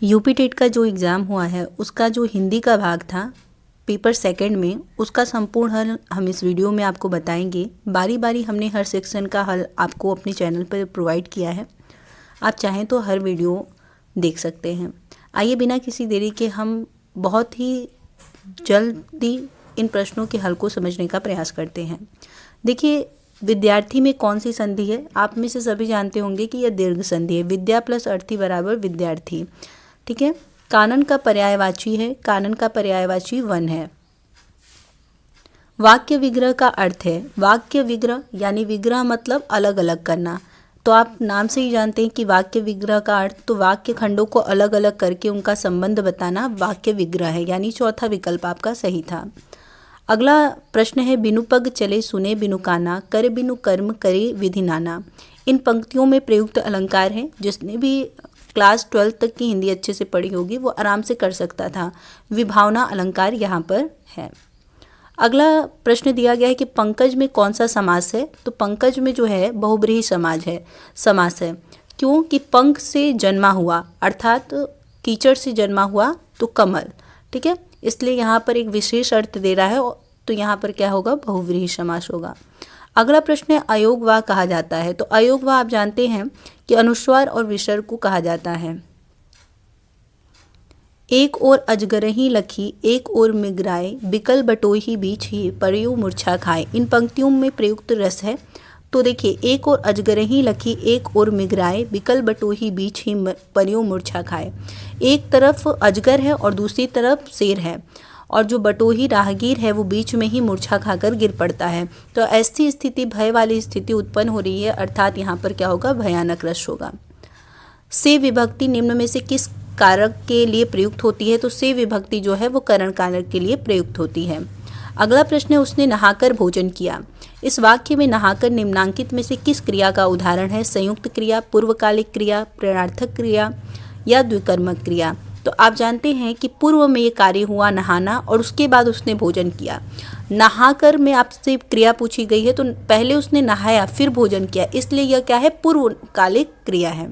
UP TET का जो exam हुआ है उसका जो हिंदी का भाग था पेपर सेकंड में, उसका संपूर्ण हल हम इस वीडियो में आपको बताएंगे। बारी बारी हमने हर सेक्शन का हल आपको अपने चैनल पर प्रोवाइड किया है। आप चाहें तो हर वीडियो देख सकते हैं। आइए बिना किसी देरी के हम बहुत ही जल्दी इन प्रश्नों के हल को समझने का प्रयास करते हैं। देखिए, विद्यार्थी में कौन सी संधि है? आप में से सभी जानते होंगे कि यह दीर्घ संधि है। विद्या प्लस अर्थी बराबर विद्यार्थी। ठीक है। कानन का पर्यायवाची है, कानन का पर्यायवाची वन है। वाक्य विग्रह का अर्थ है, वाक्य विग्रह यानी विग्रह मतलब अलग अलग करना। तो आप नाम से ही जानते हैं कि वाक्य विग्रह का अर्थ तो वाक्य खंडों को अलग अलग करके उनका संबंध बताना वाक्य विग्रह है, यानी चौथा विकल्प आपका सही था। अगला प्रश्न है, बिनु पग चले सुने बिनु काना, करे बिनु कर्म करे विधि नाना। इन पंक्तियों में प्रयुक्त अलंकार हैं। जिसने भी क्लास 12 तक की हिंदी अच्छे से पढ़ी होगी वो आराम से कर सकता था। विभावना अलंकार यहाँ पर है। अगला प्रश्न दिया गया है कि पंकज में कौन सा समास है? तो पंकज में जो है बहुब्रीहि समास है। क्यों? कि पंख से जन्मा हुआ, अर्थात कीचड़ से जन्मा हुआ तो कमल। ठीक है, इसलिए यहाँ पर एक विशेष अर्थ दे रहा है, तो यहाँ पर क्या होगा? बहुव्रीहि समास होगा। अगला प्रश्न है, अयोगवा कहा जाता है। तो अयोगवा आप जानते हैं कि अनुस्वार और विसर्ग को कहा जाता है। एक ओर अजगरही लखी, एक ओर मिगराए, बिकल बटोही बीच ही, परियो मूर्छा खाए। इन पंक्तियों में प्रयुक्त रस है। तो देखिए, एक ओर अजगरही लखी, एक ओर मिगराए, बिकल बटोही बीच ही, परियो मूर्छा खाए। एक तरफ अजगर है और दूसरी तरफ शेर है, और जो बटोही राहगीर है वो बीच में ही मूर्छा खाकर गिर पड़ता है। तो ऐसी स्थिति, भय वाली स्थिति उत्पन्न हो रही है, अर्थात यहाँ पर क्या होगा? भयानक रस होगा। से विभक्ति निम्न में से किस कारक के लिए प्रयुक्त होती है? तो से विभक्ति जो है वो करण कारक के लिए प्रयुक्त होती है। अगला प्रश्न है, उसने नहाकर भोजन किया। इस वाक्य में नहाकर निम्नांकित में से किस क्रिया का उदाहरण है? संयुक्त क्रिया, पूर्वकालिक क्रिया, प्रेरणार्थक क्रिया या द्विकर्मक क्रिया। तो आप जानते हैं कि पूर्व में ये कार्य हुआ नहाना, और उसके बाद उसने भोजन किया। नहाकर में आपसे क्रिया पूछी गई है, तो पहले उसने नहाया फिर भोजन किया, इसलिए यह क्या है? पूर्वकालिक क्रिया है।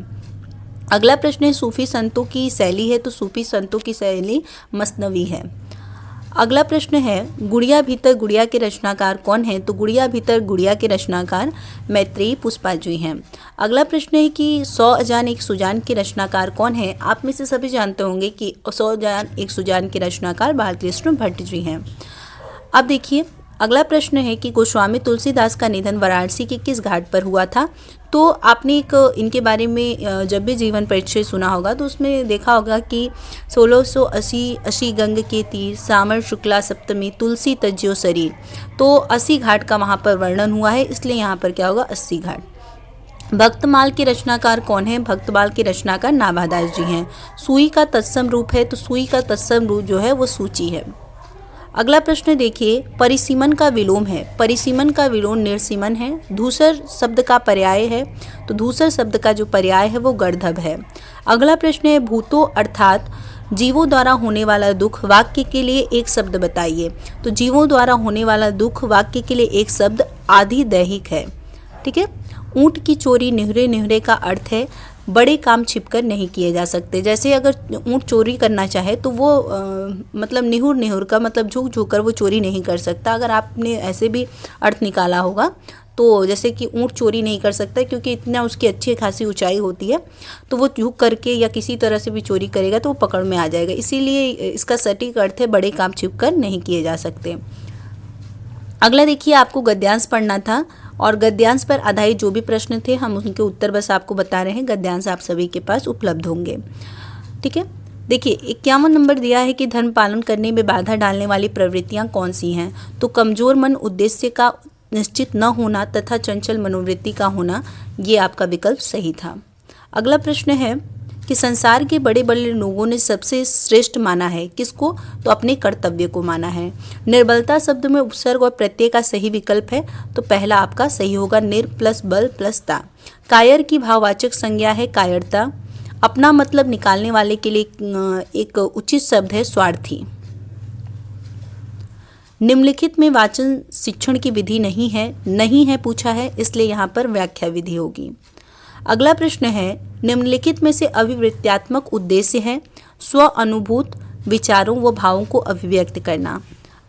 अगला प्रश्न है, सूफी संतों की शैली है। तो सूफी संतों की शैली मसनवी है। अगला प्रश्न है, गुड़िया भीतर गुड़िया के रचनाकार कौन है? तो गुड़िया भीतर गुड़िया के रचनाकार मैत्रेयी पुष्पाजी हैं। अगला प्रश्न है कि 100 अजान एक सुजान के रचनाकार कौन है? आप में से सभी जानते होंगे कि 100 अजान एक सुजान के रचनाकार भारती कृष्ण भट्ट जी हैं। अब देखिए, अगला प्रश्न है कि गोस्वामी तुलसीदास का निधन वाराणसी के किस घाट पर हुआ था? तो आपने एक इनके बारे में जब भी जीवन परिचय सुना होगा तो उसमें देखा होगा कि 1680 गंग के तीर, सामर शुक्ला सप्तमी, तुलसी तज्यो शरीर। तो 80 घाट का वहाँ पर वर्णन हुआ है, इसलिए यहाँ पर क्या होगा? 80 घाट। भक्तमाल के रचनाकार कौन है? भक्तमाल के रचनाकार नाभादास जी हैं। सुई का तत्सम रूप है। तो सुई का तत्सम रूप जो है वो सूची है। अगला प्रश्न देखिए, परिसीमन का विलोम है। परिसीमन का विलोम निर्सीमन है। धूसर शब्द का पर्याय है। तो धूसर शब्द का जो पर्याय है वो गर्दभ है। अगला प्रश्न है, भूतो अर्थात जीवों द्वारा होने वाला दुख, वाक्य के लिए एक शब्द बताइए। तो जीवों द्वारा होने वाला दुख वाक्य के लिए एक शब्द आधि दैहिक है। ठीक है। ऊंट की चोरी निहरे निहरे का अर्थ है बड़े काम छिपकर नहीं किए जा सकते। जैसे अगर ऊंट चोरी करना चाहे तो वो मतलब निहुर निहुर का मतलब झुक झुक कर वो चोरी नहीं कर सकता। अगर आपने ऐसे भी अर्थ निकाला होगा तो जैसे कि ऊंट चोरी नहीं कर सकता क्योंकि इतना उसकी अच्छी खासी ऊंचाई होती है, तो वो झुक करके या किसी तरह से भी चोरी करेगा तो वो पकड़ में आ जाएगा। इसीलिए इसका सटीक अर्थ है बड़े काम छिपकर नहीं किए जा सकते। अगला देखिए, आपको गद्यांश पढ़ना था और गद्यांश पर आधारित जो भी प्रश्न थे हम उनके उत्तर बस आपको बता रहे हैं। गद्यांश आप सभी के पास उपलब्ध होंगे। ठीक है। देखिए, 51 नंबर दिया है कि धर्म पालन करने में बाधा डालने वाली प्रवृत्तियां कौन सी हैं? तो कमजोर मन, उद्देश्य का निश्चित न होना तथा चंचल मनोवृत्ति का होना, ये आपका विकल्प सही था। अगला प्रश्न है कि संसार के बड़े बड़े लोगों ने सबसे श्रेष्ठ माना है किसको? तो अपने कर्तव्य को माना है। निर्बलता शब्द में उपसर्ग और प्रत्यय का सही विकल्प है, तो पहला आपका सही होगा, निर प्लस बल प्लस ता। कायर की भाववाचक संज्ञा है कायरता। अपना मतलब निकालने वाले के लिए एक उचित शब्द है स्वार्थी। निम्नलिखित में वाचन शिक्षण की विधि नहीं है पूछा है, इसलिए यहाँ पर व्याख्या विधि होगी। अगला प्रश्न है, निम्नलिखित में से अभिवृत्त्यात्मक उद्देश्य है स्व अनुभूत विचारों व भावों को अभिव्यक्त करना।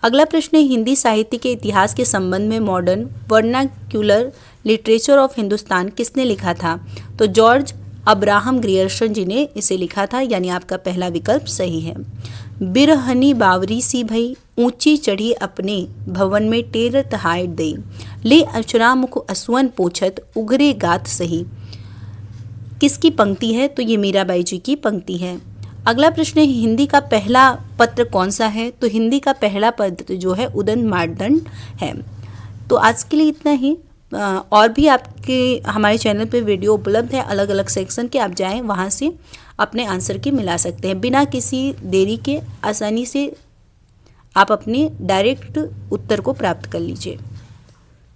अगला प्रश्न है, हिंदी साहित्य के इतिहास के संबंध में modern vernacular literature of Hindustan किसने लिखा था? तो जॉर्ज अब्राहम ग्रियर्सन जी ने इसे लिखा था, यानी आपका पहला विकल्प सही है। बिरहनी बावरी सी भई, ऊंची चढ़ी अपने भवन में टेर तहाड़ दे, ले अचरा मुख असुअन पोछत, उगरे गात सही। किसकी पंक्ति है? तो ये मीराबाई जी की पंक्ति है। अगला प्रश्न है, हिंदी का पहला पत्र कौन सा है? तो हिंदी का पहला पत्र जो है उदंत मार्तंड है। तो आज के लिए इतना ही। और भी आपके हमारे चैनल पे वीडियो उपलब्ध है अलग अलग सेक्शन के, आप जाएं वहाँ से अपने आंसर की मिला सकते हैं। बिना किसी देरी के आसानी से आप अपने डायरेक्ट उत्तर को प्राप्त कर लीजिए।